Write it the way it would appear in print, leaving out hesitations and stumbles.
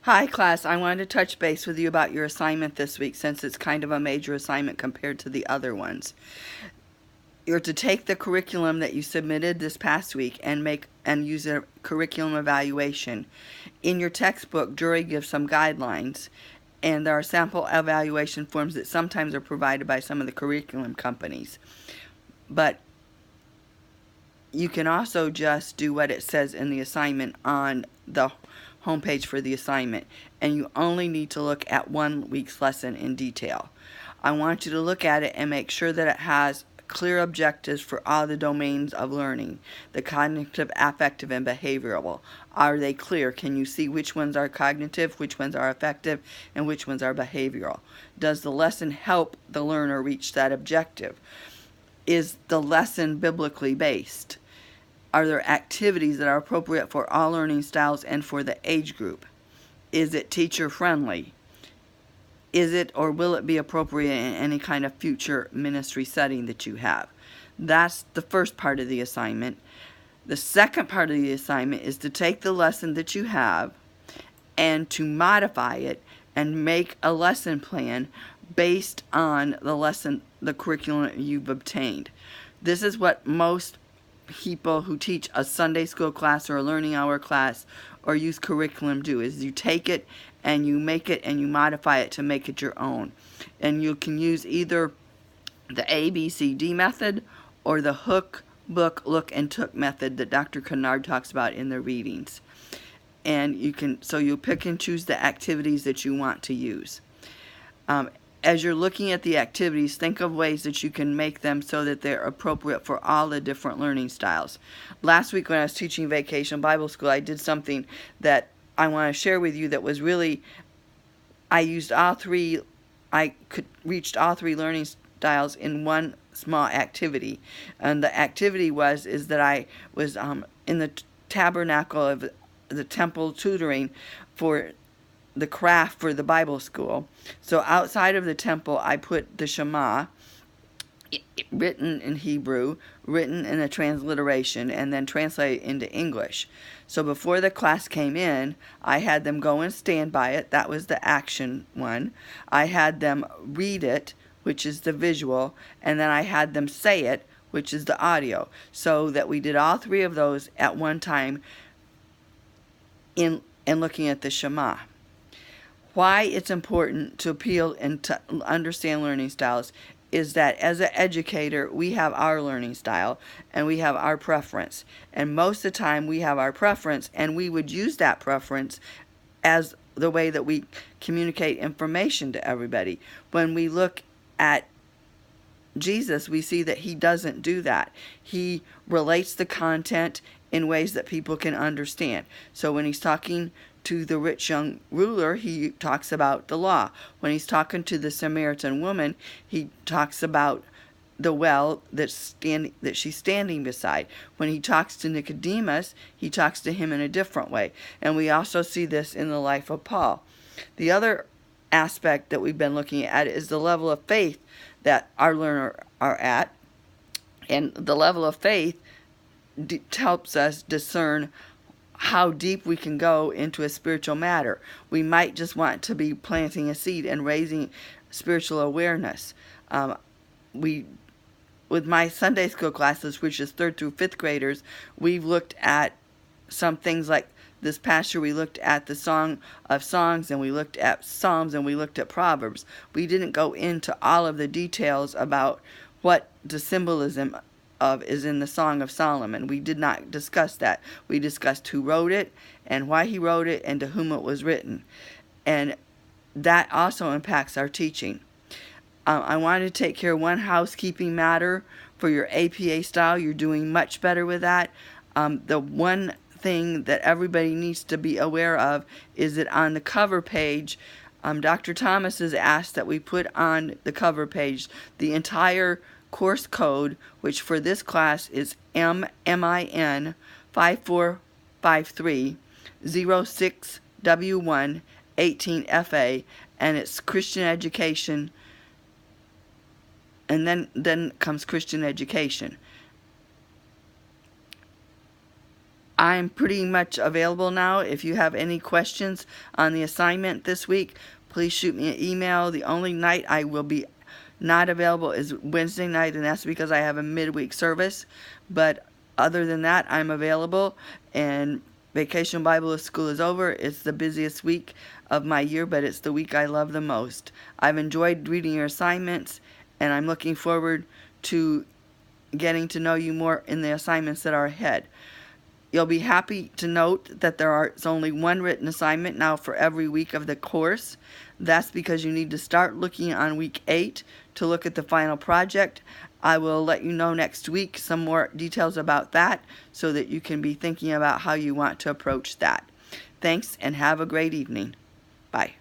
Hi class, I wanted to touch base with you about your assignment this week since it's kind of a major assignment compared to the other ones. You're to take the curriculum that you submitted this past week and use a curriculum evaluation. In your textbook, Jury gives some guidelines, and there are sample evaluation forms that sometimes are provided by some of the curriculum companies. But you can also just do what it says in the assignment on the homepage for the assignment, and you only need to look at 1 week's lesson in detail. I want you to look at it and make sure that it has clear objectives for all the domains of learning, the cognitive, affective, and behavioral. Are they clear? Can you see which ones are cognitive, which ones are affective, and which ones are behavioral? Does the lesson help the learner reach that objective? Is the lesson biblically based? Are there activities that are appropriate for all learning styles and for the age group? Is it teacher friendly? Is it or will it be appropriate in any kind of future ministry setting that you have? That's the first part of the assignment. The second part of the assignment is to take the lesson that you have and to modify it and make a lesson plan based on the curriculum you've obtained. This is what most people who teach a Sunday school class or a learning hour class or use curriculum do, is you take it and you make it and you modify it to make it your own. And you can use either the ABCD method or the hook, book, look, and took method that Dr. Kennard talks about in the readings. And you pick and choose the activities that you want to use. As you're looking at the activities, think of ways that you can make them so that they're appropriate for all the different learning styles. Last week when I was teaching Vacation Bible School, I did something that I want to share with you that was really, reached all three learning styles in one small activity. And the activity is that I was in the tabernacle of the temple tutoring for the craft for the Bible school. So outside of the temple, I put the Shema, written in Hebrew, written in a transliteration, and then translated into English. So before the class came in, I had them go and stand by it. That was the action one. I had them read it, which is the visual, and then I had them say it, which is the audio. So that we did all three of those at one time in looking at the Shema. Why it's important to appeal and to understand learning styles is that as an educator, we have our learning style and we have our preference. And most of the time we have our preference, and we would use that preference as the way that we communicate information to everybody. When we look at Jesus, we see that he doesn't do that. He relates the content in ways that people can understand. So when he's talking to the rich young ruler, he talks about the law. When he's talking to the Samaritan woman, he talks about the well that she's standing beside. When he talks to Nicodemus, he talks to him in a different way. And we also see this in the life of Paul. The other aspect that we've been looking at is the level of faith that our learners are at. And the level of faith helps us discern how deep we can go into a spiritual matter. We might just want to be planting a seed and raising spiritual awareness. With my Sunday school classes, which is 3rd through 5th graders, we've looked at some things like this past year. We looked at the Song of Songs, and we looked at Psalms, and we looked at Proverbs. We didn't go into all of the details about what the symbolism is in the Song of Solomon. We did not discuss that. We discussed who wrote it and why he wrote it and to whom it was written. And that also impacts our teaching. I wanted to take care of one housekeeping matter for your APA style. You're doing much better with that. The one thing that everybody needs to be aware of is that on the cover page, Dr. Thomas has asked that we put on the cover page the entire course code, which for this class is MMIM 5453 06W1 18FA, and it's Christian education, and then comes Christian education. I'm pretty much available now. If you have any questions on the assignment this week, please shoot me an email. The only night I will be not available is Wednesday night, and that's because I have a midweek service. But other than that, I'm available, and Vacation Bible School is over. It's the busiest week of my year, but it's the week I love the most. I've enjoyed reading your assignments, and I'm looking forward to getting to know you more in the assignments that are ahead. You'll be happy to note that there's only one written assignment now for every week of the course. That's because you need to start looking on week 8 to look at the final project. I will let you know next week some more details about that so that you can be thinking about how you want to approach that. Thanks, and have a great evening. Bye.